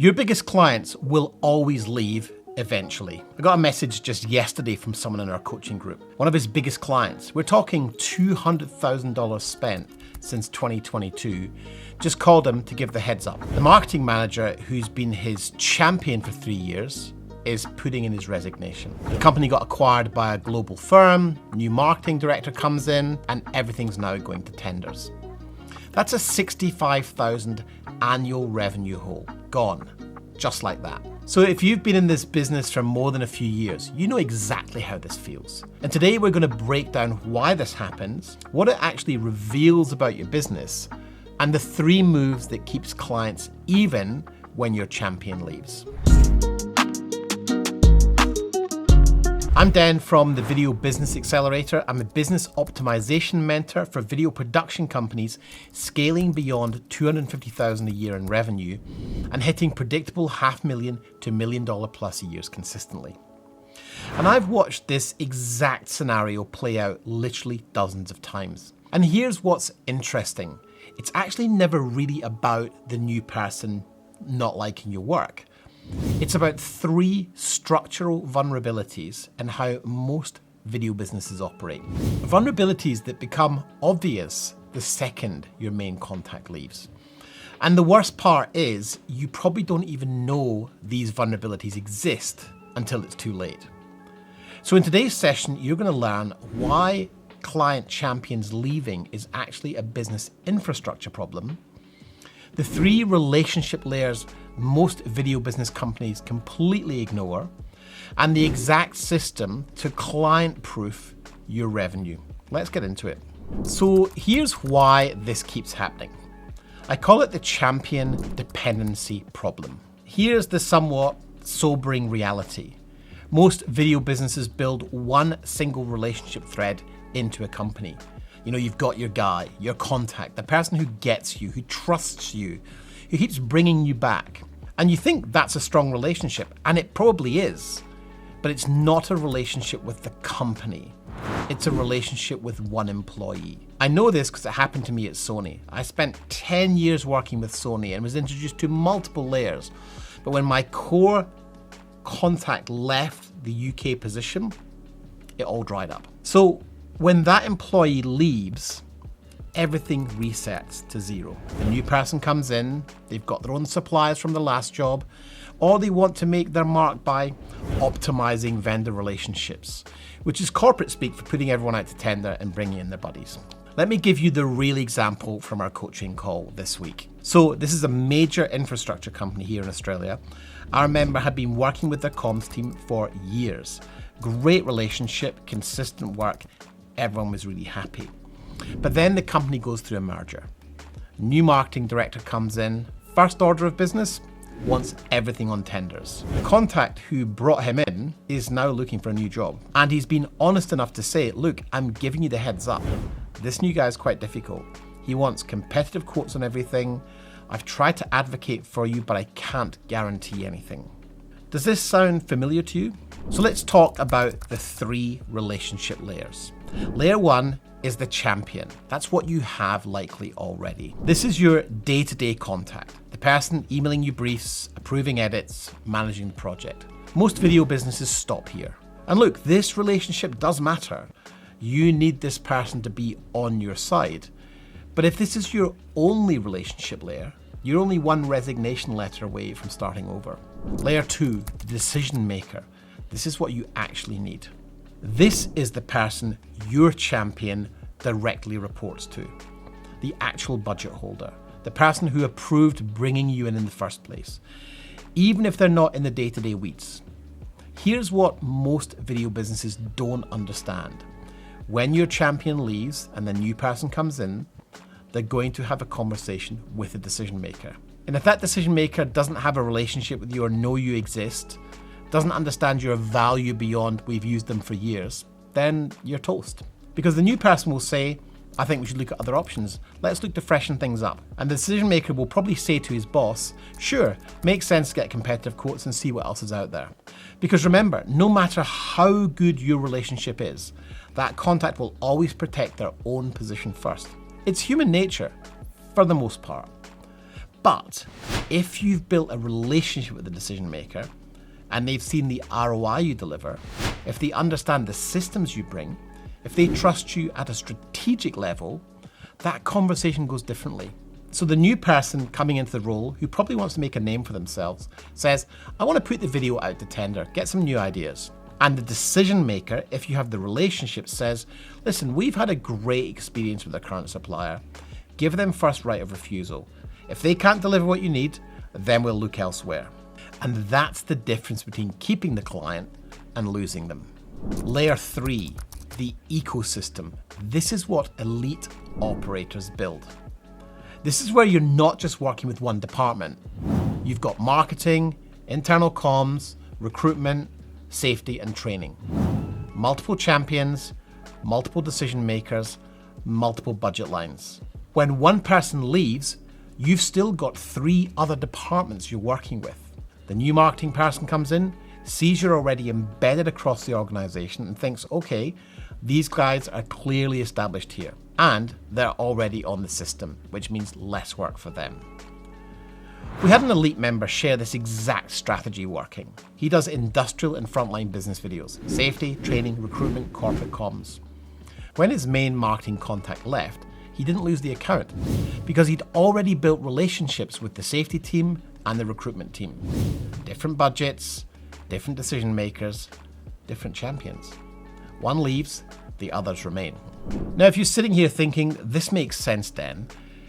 Your biggest clients will always leave eventually. I got a message just yesterday from someone in our coaching group. One of his biggest clients, we're talking $200,000 spent since 2022, just called him to give the heads up. The marketing manager, who's been his champion for 3 years, is putting in his resignation. The company got acquired by a global firm, new marketing director comes in, and everything's now going to tenders. That's a $65,000 annual revenue hole, gone, just like that. So if you've been in this business for more than a few years, you know exactly how this feels. And today we're going to break down why this happens, what it actually reveals about your business, and the 3 moves that keeps clients even when your champion leaves. I'm Den from the Video Business Accelerator. I'm a business optimization mentor for video production companies scaling beyond $250,000 a year in revenue and hitting predictable $500,000 to $1 million plus years consistently. And I've watched this exact scenario play out literally dozens of times. And here's what's interesting. It's actually never really about the new person not liking your work. It's about 3 structural vulnerabilities and how most video businesses operate. Vulnerabilities that become obvious the second your main contact leaves. And the worst part is you probably don't even know these vulnerabilities exist until it's too late. So in today's session, you're going to learn why client champions leaving is actually a business infrastructure problem, the 3 relationship layers most video business companies completely ignore, and the exact system to client-proof your revenue. Let's get into it. So here's why this keeps happening. I call it the Champion Dependency Problem. Here's the somewhat sobering reality. Most video businesses build one single relationship thread into a company. You know, you've got your guy, your contact, the person who gets you, who trusts you, who keeps bringing you back. And you think that's a strong relationship, and it probably is, but it's not a relationship with the company. It's a relationship with one employee. I know this because it happened to me at Sony. I spent 10 years working with Sony and was introduced to multiple layers. But when my core contact left the UK position, it all dried up. So when that employee leaves, everything resets to 0. The new person comes in, they've got their own suppliers from the last job, or they want to make their mark by optimizing vendor relationships, which is corporate speak for putting everyone out to tender and bringing in their buddies. Let me give you the real example from our coaching call this week. So this is a major infrastructure company here in Australia. Our member had been working with their comms team for years. Great relationship, consistent work, everyone was really happy. But then the company goes through a merger. New marketing director comes in, first order of business, wants everything on tenders. The contact who brought him in is now looking for a new job. And he's been honest enough to say, look, I'm giving you the heads up. This new guy is quite difficult. He wants competitive quotes on everything. I've tried to advocate for you, but I can't guarantee anything. Does this sound familiar to you? So let's talk about the 3 relationship layers. Layer 1 is the champion. That's what you have likely already. This is your day-to-day contact, the person emailing you briefs, approving edits, managing the project. Most video businesses stop here. And look, this relationship does matter. You need this person to be on your side. But if this is your only relationship layer, you're only one resignation letter away from starting over. Layer 2, the decision maker. This is what you actually need. This is the person your champion directly reports to, the actual budget holder, the person who approved bringing you in the first place, even if they're not in the day-to-day weeds. Here's what most video businesses don't understand. When your champion leaves and the new person comes in, they're going to have a conversation with the decision maker. And if that decision maker doesn't have a relationship with you or know you exist, doesn't understand your value beyond we've used them for years, then you're toast. Because the new person will say, I think we should look at other options. Let's look to freshen things up. And the decision maker will probably say to his boss, sure, makes sense to get competitive quotes and see what else is out there. Because remember, no matter how good your relationship is, that contact will always protect their own position first. It's human nature, for the most part. But if you've built a relationship with the decision maker and they've seen the ROI you deliver, if they understand the systems you bring, if they trust you at a strategic level, that conversation goes differently. So the new person coming into the role, who probably wants to make a name for themselves, says, I want to put the video out to tender, get some new ideas. And the decision maker, if you have the relationship, says, listen, we've had a great experience with our current supplier. Give them first right of refusal. If they can't deliver what you need, then we'll look elsewhere. And that's the difference between keeping the client and losing them. Layer 3, the ecosystem. This is what elite operators build. This is where you're not just working with one department. You've got marketing, internal comms, recruitment, safety and training. Multiple champions, multiple decision makers, multiple budget lines. When one person leaves, you've still got 3 other departments you're working with. The new marketing person comes in, sees you're already embedded across the organization and thinks, okay, these guys are clearly established here and they're already on the system, which means less work for them. We had an elite member share this exact strategy working. He does industrial and frontline business videos, safety, training, recruitment, corporate comms. When his main marketing contact left, he didn't lose the account because he'd already built relationships with the safety team and the recruitment team. Different budgets, different decision makers, different champions. One leaves, the others remain. Now, if you're sitting here thinking, this makes sense, Den,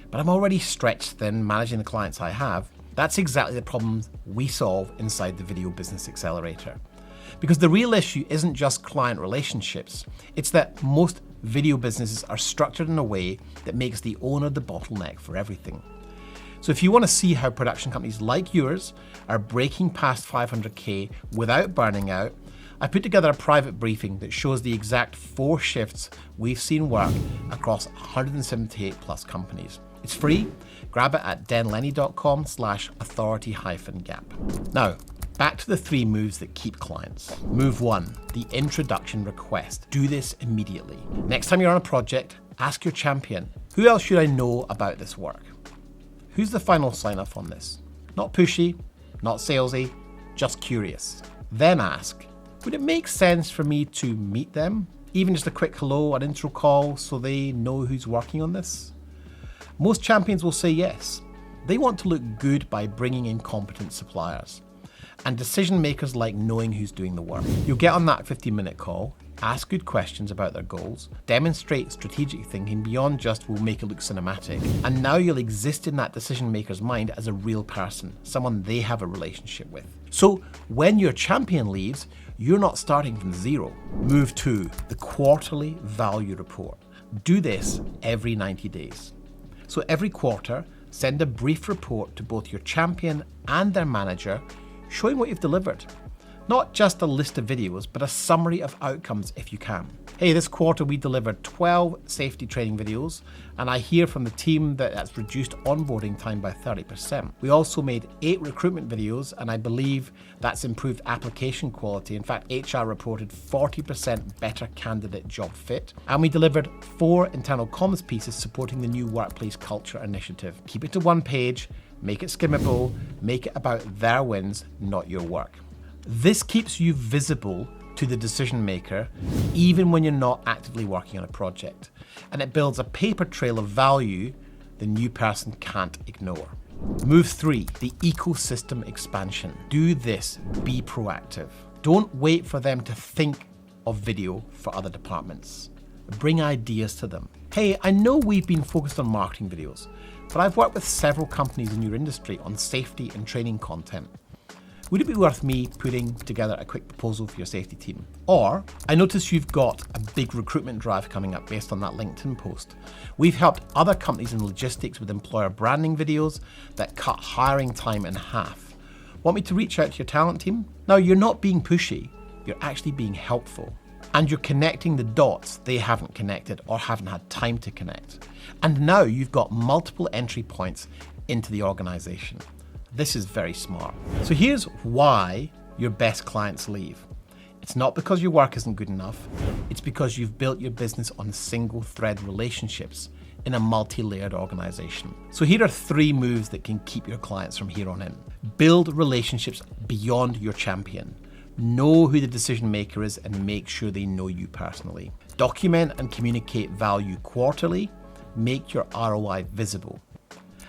but I'm already stretched thin managing the clients I have, that's exactly the problem we solve inside the Video Business Accelerator. Because the real issue isn't just client relationships, it's that most video businesses are structured in a way that makes the owner the bottleneck for everything. So if you want to see how production companies like yours are breaking past 500K without burning out, I put together a private briefing that shows the exact 4 shifts we've seen work across 178 plus companies. It's free. Grab it at denlennie.com/authority-gap. Now, back to the 3 moves that keep clients. Move 1, the introduction request. Do this immediately. Next time you're on a project, ask your champion, who else should I know about this work? Who's the final sign off on this? Not pushy, not salesy, just curious. Then ask, would it make sense for me to meet them? Even just a quick hello, an intro call, so they know who's working on this? Most champions will say yes. They want to look good by bringing in competent suppliers. And decision makers like knowing who's doing the work. You'll get on that 15-minute call, ask good questions about their goals, demonstrate strategic thinking beyond just we'll make it look cinematic, and now you'll exist in that decision maker's mind as a real person, someone they have a relationship with. So when your champion leaves, you're not starting from zero. Move 2, the quarterly value report. Do this every 90 days. So every quarter, send a brief report to both your champion and their manager, showing what you've delivered. Not just a list of videos, but a summary of outcomes if you can. Hey, this quarter we delivered 12 safety training videos, and I hear from the team that that's reduced onboarding time by 30%. We also made 8 recruitment videos, and I believe that's improved application quality. In fact, HR reported 40% better candidate job fit. And we delivered 4 internal comms pieces supporting the new workplace culture initiative. Keep it to 1 page, make it skimmable, make it about their wins, not your work. This keeps you visible to the decision maker, even when you're not actively working on a project. And it builds a paper trail of value the new person can't ignore. Move 3, the ecosystem expansion. Do this, be proactive. Don't wait for them to think of video for other departments. Bring ideas to them. Hey, I know we've been focused on marketing videos, but I've worked with several companies in your industry on safety and training content. Would it be worth me putting together a quick proposal for your safety team? Or, I notice you've got a big recruitment drive coming up based on that LinkedIn post. We've helped other companies in logistics with employer branding videos that cut hiring time in half. Want me to reach out to your talent team? Now, you're not being pushy, you're actually being helpful. And you're connecting the dots they haven't connected or haven't had time to connect. And now you've got multiple entry points into the organization. This is very smart. So here's why your best clients leave. It's not because your work isn't good enough. It's because you've built your business on single thread relationships, in a multi-layered organization. So here are 3 moves that can keep your clients from here on in. Build relationships beyond your champion. Know who the decision maker is and make sure they know you personally. Document and communicate value quarterly. Make your ROI visible.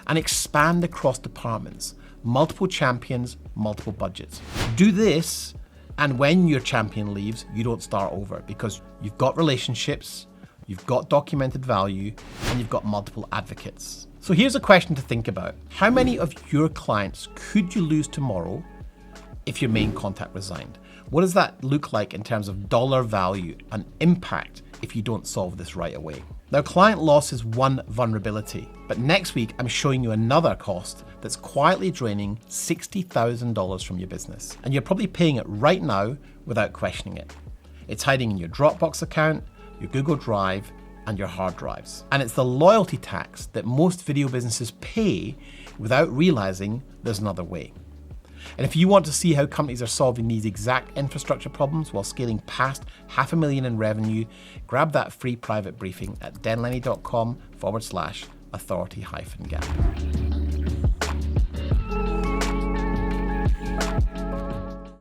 And expand across departments. Multiple champions, multiple budgets. Do this, and when your champion leaves, you don't start over because you've got relationships, you've got documented value, and you've got multiple advocates. So here's a question to think about. How many of your clients could you lose tomorrow if your main contact resigned? What does that look like in terms of dollar value and impact if you don't solve this right away? Now, client loss is one vulnerability, but next week I'm showing you another cost that's quietly draining $60,000 from your business. And you're probably paying it right now without questioning it. It's hiding in your Dropbox account, your Google Drive, and your hard drives. And it's the loyalty tax that most video businesses pay without realizing there's another way. And if you want to see how companies are solving these exact infrastructure problems while scaling past $500,000 in revenue, grab that free private briefing at denlennie.com/authority-gap.